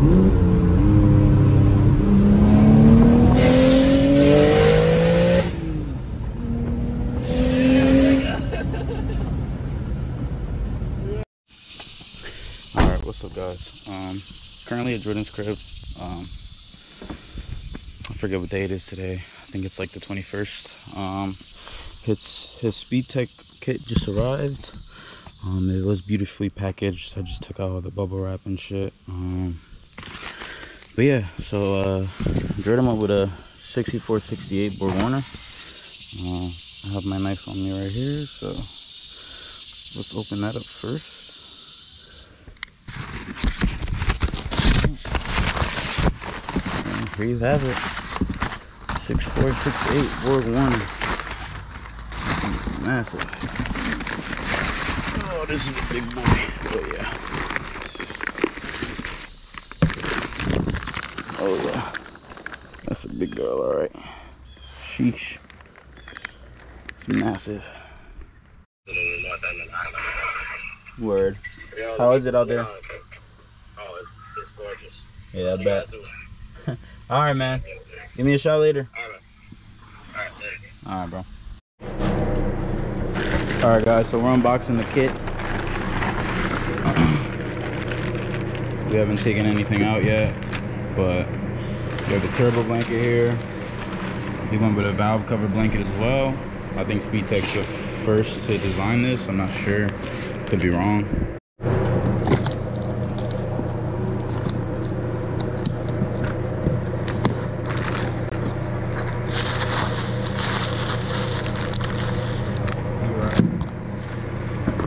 Alright, what's up guys? Currently at Jordan's crib. I forget what day it is today. I think it's like the 21st. His Speedtech kit just arrived. It was beautifully packaged. I just took out all the bubble wrap and shit. But yeah, so Jordan went with a 6468 Borgwarner. I have my knife on me right here, so let's open that up first. And here you have it, 6468 Borgwarner. Massive. Oh, this is a big boy. Oh yeah. Oh yeah. That's a big girl, alright. Sheesh. It's massive. Word. How is it out there? Oh, it's gorgeous. Yeah, I bet. Alright, man. Give me a shot later. Alright, bro. Alright, guys, so we're unboxing the kit. We haven't taken anything out yet, but we have the turbo blanket here. We went with a valve cover blanket as well. I think Speedtech's the first to design this. I'm not sure. Could be wrong.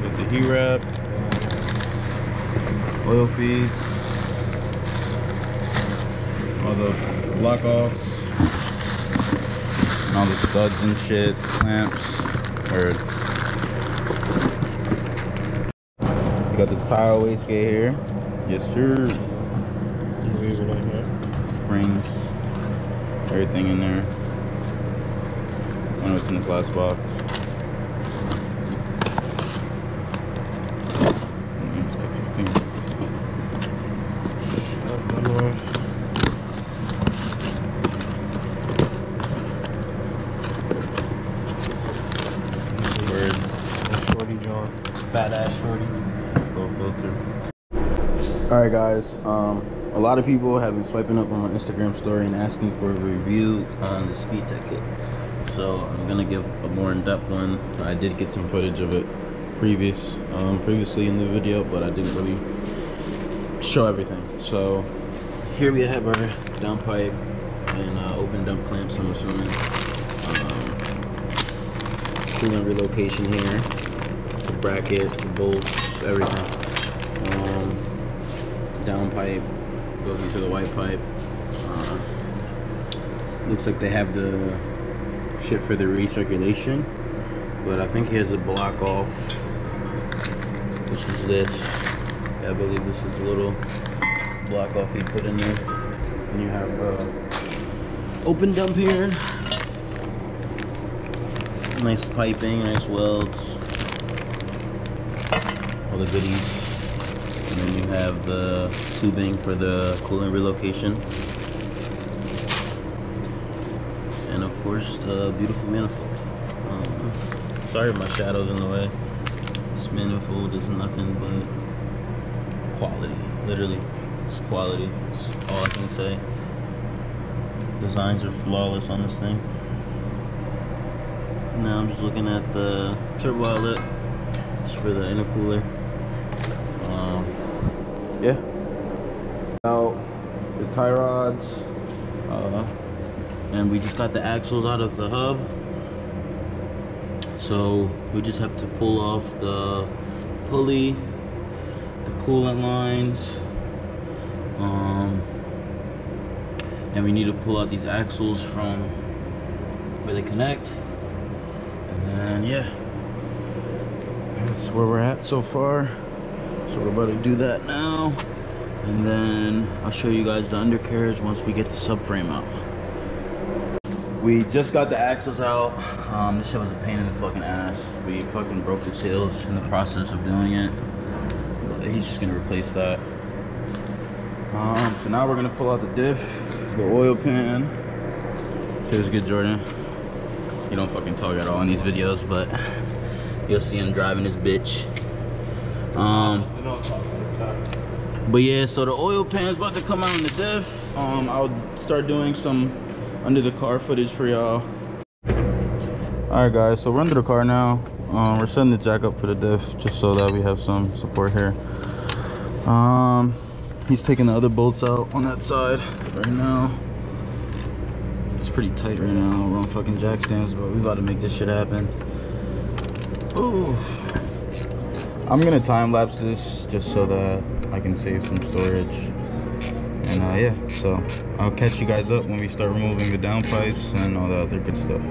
With the heat wrap, oil feed, all the block offs, and all the studs and shit, clamps. Word. You got the tile wastegate here. Yes, sir. Springs, everything in there. I know what's in this last box. Just cut your finger. Word. Shorty John. Fat ass shorty. Filter. All right, guys. A lot of people have been swiping up on my Instagram story and asking for a review on the Speedtech kit. So I'm gonna give a more in-depth one. I did get some footage of it previously in the video, but I didn't really show everything. So here we have our downpipe and open dump clamps. I'm assuming coolant relocation here. The bracket, the bolts, everything. Down pipe goes into the white pipe. Looks like they have the shit for the recirculation, but I think he has a block off, which is this. Yeah, I believe this is the little block off he put in there. And you have open dump here. Nice piping, nice welds. All the goodies. And then you have the tubing for the coolant relocation. And of course, the beautiful manifold. Sorry my shadow's in the way. This manifold is nothing but quality. Literally, it's quality. It's all I can say. Designs are flawless on this thing. Now I'm just looking at the turbo outlet. It's for the intercooler. Yeah. Now the tie rods, and we just got the axles out of the hub. So we just have to pull off the pulley, the coolant lines, and we need to pull out these axles from where they connect. And then yeah, that's where we're at so far. So we're about to do that now, and then I'll show you guys the undercarriage once we get the subframe out. We just got the axles out. This shit was a pain in the fucking ass. We fucking broke the seals in the process of doing it. But he's just gonna replace that. So now we're gonna pull out the diff, the oil pan. Say what's good, Jordan. You don't fucking talk at all in these videos, but you'll see him driving his bitch. But yeah, so the oil pan's about to come out in the diff. I'll start doing some under the car footage for y'all. Alright guys, so we're under the car now. We're setting the jack up for the diff just so that we have some support here. He's taking the other bolts out on that side right now. It's pretty tight right now. We're on fucking jack stands, but we about to make this shit happen. Ooh. I'm gonna time lapse this just so that I can save some storage. And yeah, so I'll catch you guys up when we start removing the downpipes and all the other good stuff.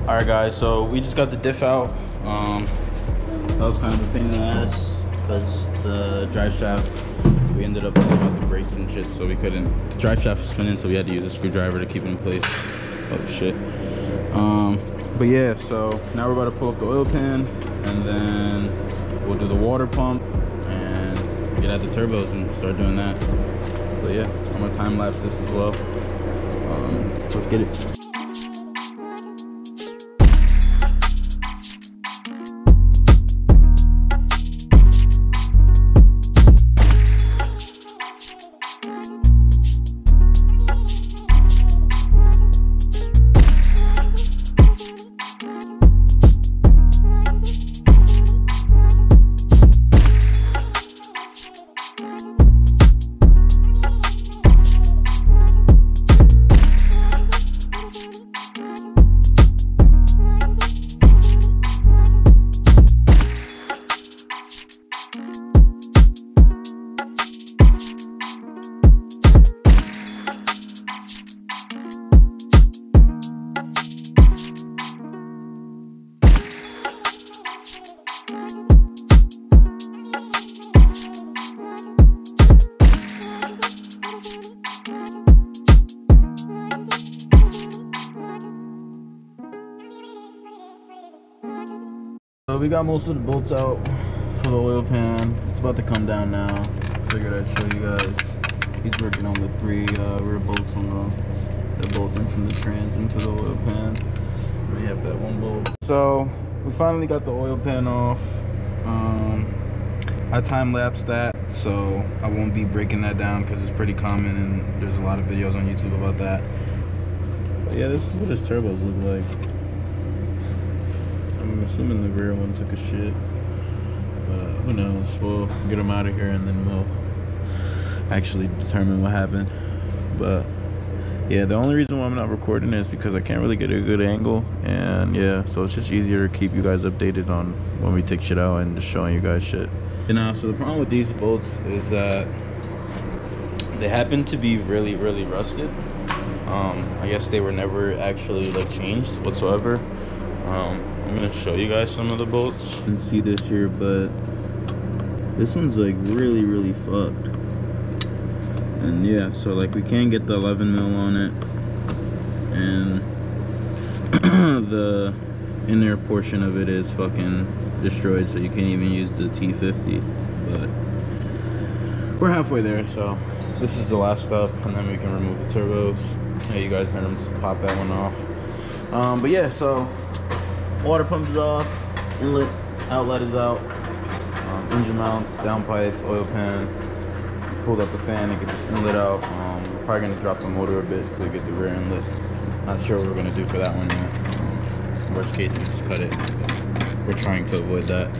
Alright guys, so we just got the diff out. That was kind of a pain in the ass because the drive shaft, we ended up pulling out the brakes and shit, so we couldn't. The drive shaft was spinning, so we had to use a screwdriver to keep it in place. Oh shit. But yeah, so now we're about to pull up the oil pan, and then we'll do the water pump and get at the turbos and start doing that. So yeah, I'm gonna time lapse this as well. Let's get it. So we got most of the bolts out for the oil pan. It's about to come down now. Figured I'd show you guys. He's working on the 3 rear bolts on the bolting from the trans into the oil pan. We have that one bolt. So we finally got the oil pan off. I time lapsed that, so I won't be breaking that down because it's pretty common and there's a lot of videos on YouTube about that. But yeah, this is what his turbos look like. I'm assuming the rear one took a shit, but who knows. We'll get them out of here and then we'll actually determine what happened. But yeah, the only reason why I'm not recording is because I can't really get a good angle, and yeah, so it's just easier to keep you guys updated on when we take shit out and just showing you guys shit. You know, so the problem with these bolts is that they happen to be really rusted. I guess they were never actually like changed whatsoever. I'm gonna show you guys some of the bolts. You can see this here, but this one's like really fucked. And yeah, so like we can't get the 11 mil on it, and the inner portion of it is fucking destroyed, so you can't even use the T50. But we're halfway there, so this is the last step, and then we can remove the turbos. Yeah, you guys heard him just pop that one off. But yeah, so water pump is off, inlet, outlet is out, engine mounts, downpipes, oil pan. Pulled up the fan and get this inlet out. We're probably gonna drop the motor a bit to get the rear inlet. Not sure what we're gonna do for that one yet. Worst case, we just cut it. We're trying to avoid that.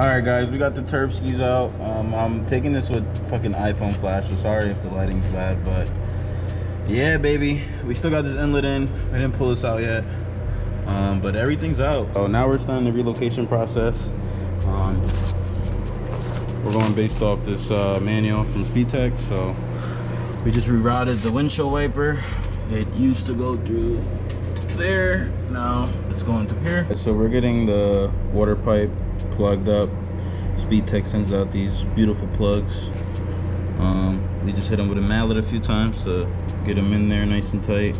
Alright guys, we got the turb skis out. I'm taking this with fucking iPhone flash, so sorry if the lighting's bad, but yeah baby, we still got this inlet in. I didn't pull this out yet, but everything's out. So now we're starting the relocation process. We're going based off this manual from Speedtech. So we just rerouted the windshield wiper. It used to go through there, now it's going through here. So we're getting the water pipe plugged up. Speedtech sends out these beautiful plugs. We just hit them with a mallet a few times to get them in there nice and tight.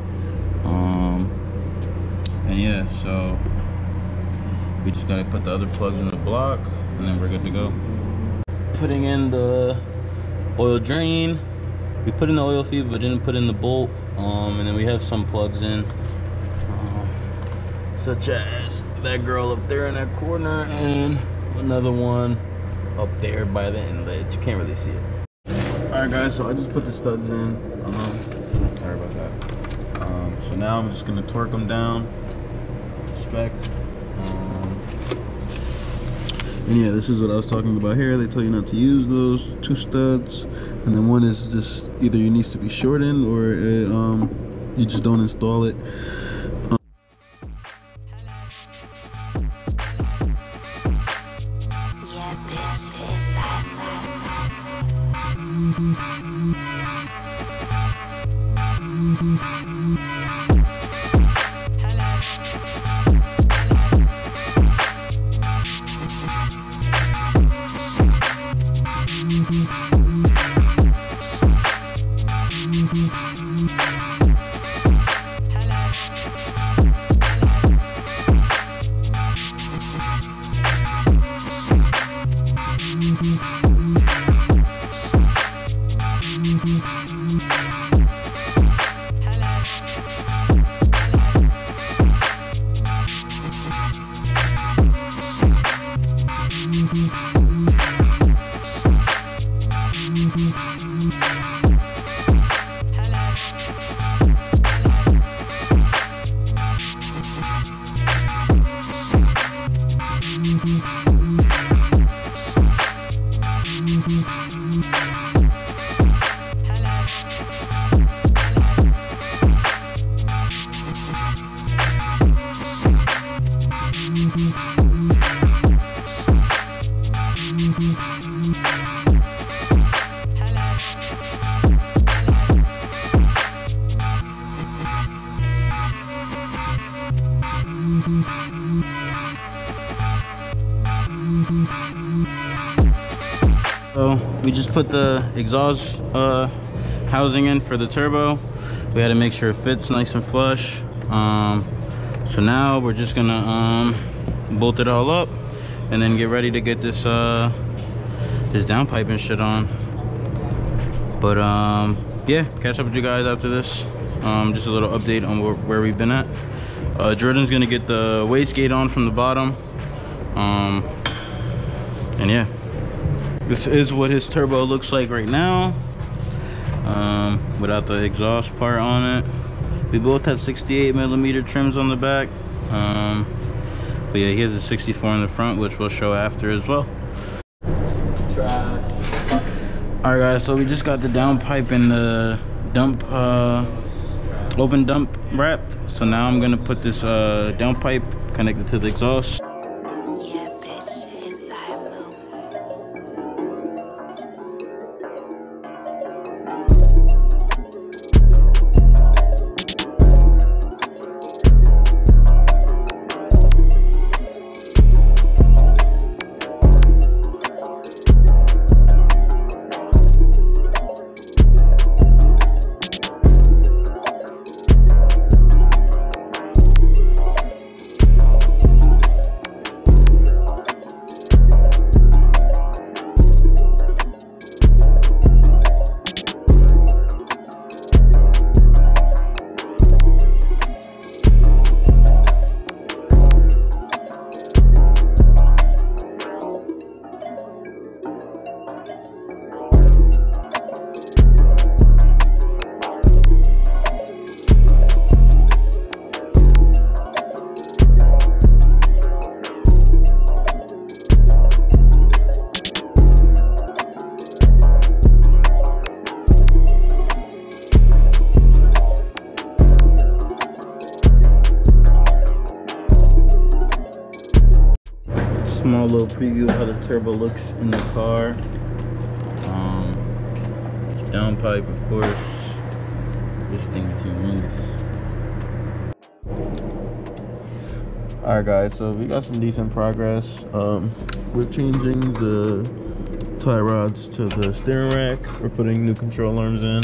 And yeah, so we just gotta put the other plugs in the block and then we're good to go. Putting in the oil drain. We put in the oil feed but didn't put in the bolt. And then we have some plugs in, such as that girl up there in that corner and another one up there by the inlet. You can't really see it. Alright guys, so I just put the studs in. Sorry about that. So now I'm just gonna torque them down spec. And yeah, this is what I was talking about here. They tell you not to use those two studs, and then one is just either it needs to be shortened or you just don't install it. So we just put the exhaust housing in for the turbo. We had to make sure it fits nice and flush. So now we're just gonna bolt it all up and then get ready to get this this downpipe and shit on. But yeah, catch up with you guys after this. Just a little update on where we've been at. Jordan's gonna get the wastegate on from the bottom. And yeah, this is what his turbo looks like right now, without the exhaust part on it. We both have 68mm trims on the back, but yeah, he has a 64 in the front, which we'll show after as well. All right guys, so we just got the downpipe and the dump open dump wrapped. So now I'm gonna put this downpipe connected to the exhaust. small little preview of how the turbo looks in the car. Downpipe, of course. This thing is humongous. Alright guys, so we got some decent progress. We're changing the tie rods to the steering rack. We're putting new control arms in.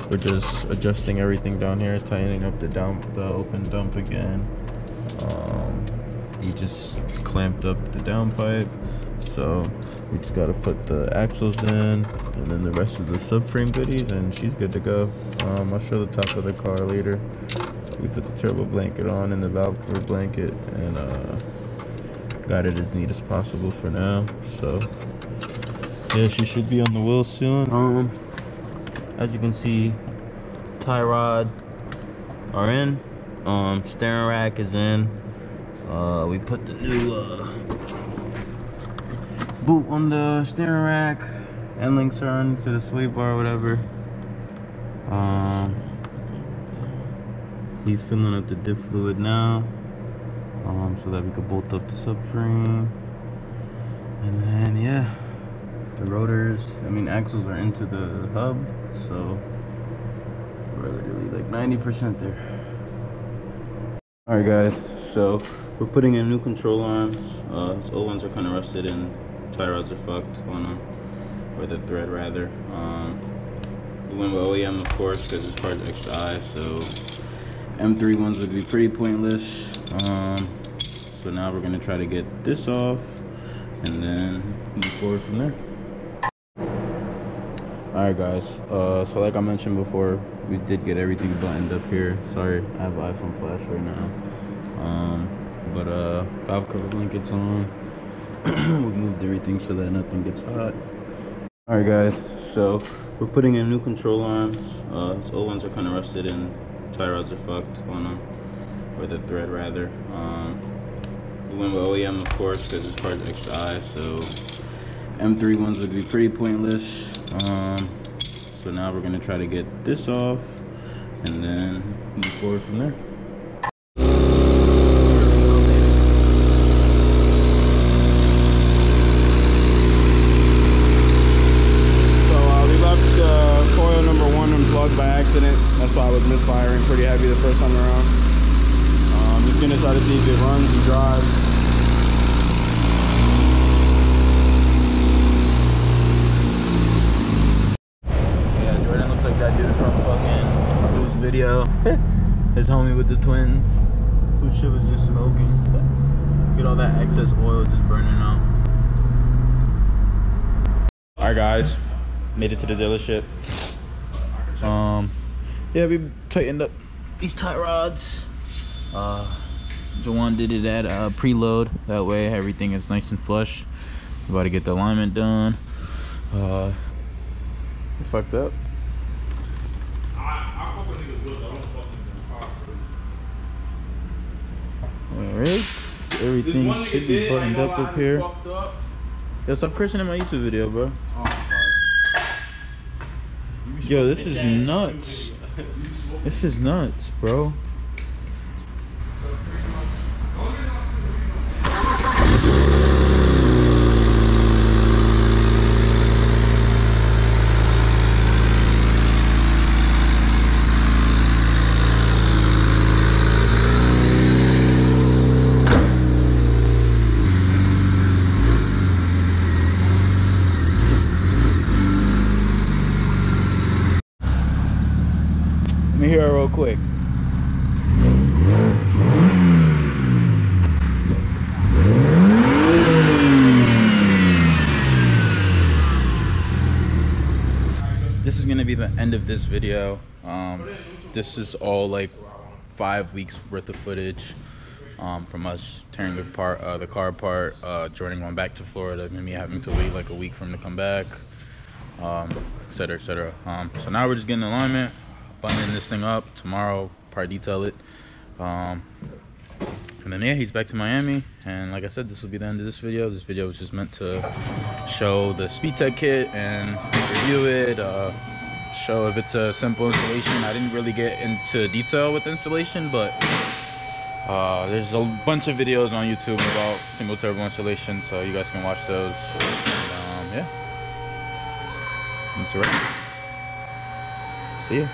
We're just adjusting everything down here, tightening up the open dump again. We just clamped up the downpipe, so we just got to put the axles in and then the rest of the subframe goodies, and she's good to go. I'll show the top of the car later. We put the turbo blanket on and the valve cover blanket, and got it as neat as possible for now. So yeah, she should be on the wheel soon. As you can see, tie rod are in, steering rack is in. We put the new boot on the steering rack, end links are into the sway bar, whatever. He's filling up the diff fluid now, so that we could bolt up the subframe. And then yeah, the rotors, axles are into the hub, so we're literally like 90% there. Alright guys, so we're putting in new control arms. These old ones are kind of rusted and tie rods are fucked on them, or the thread rather. We went with OEM, of course, because this car's extra high, so M3 ones would be pretty pointless. So now we're gonna try to get this off and then move forward from there. Alright guys, so like I mentioned before, we did get everything buttoned up here. Sorry, I have an iPhone flash right now. But valve cover blankets on. We moved everything so that nothing gets hot. Alright guys, so we're putting in new control arms. These old ones are kind of rusted and tie rods are fucked on them, or the thread rather. We went with OEM, of course, because this car's extra high, so M3 ones would be pretty pointless. So now we're gonna try to get this off and then move forward from there. By accident, that's why I was misfiring pretty heavy the first time around. Just gonna try to see if it runs and drives. Yeah, Jordan looks like that dude from fucking whose video, his homie with the twins, whose shit was just smoking. Get all that excess oil just burning out. Alright guys, made it to the dealership. Yeah, we tightened up these tie rods. Jawan did it at preload, that way everything is nice and flush. We're about to get the alignment done. Fucked up. Alright, everything should be buttoned up here. Yo, stop cursing in my YouTube video, bro. Yo, this is nuts. This is nuts, bro. Let me hear it real quick. This is gonna be the end of this video. This is all like 5 weeks worth of footage from us tearing the car apart. Jordan going back to Florida, and me having to wait like a week for him to come back, etc, etc. So now we're just getting alignment, buttoning this thing up. Tomorrow probably detail it, and then yeah, he's back to Miami. And like I said, this will be the end of this video. This video was just meant to show the Speedtech kit and review it, show if it's a simple installation. I didn't really get into detail with the installation, but There's a bunch of videos on YouTube about single turbo installation, so you guys can watch those. And, yeah. That's right. See ya.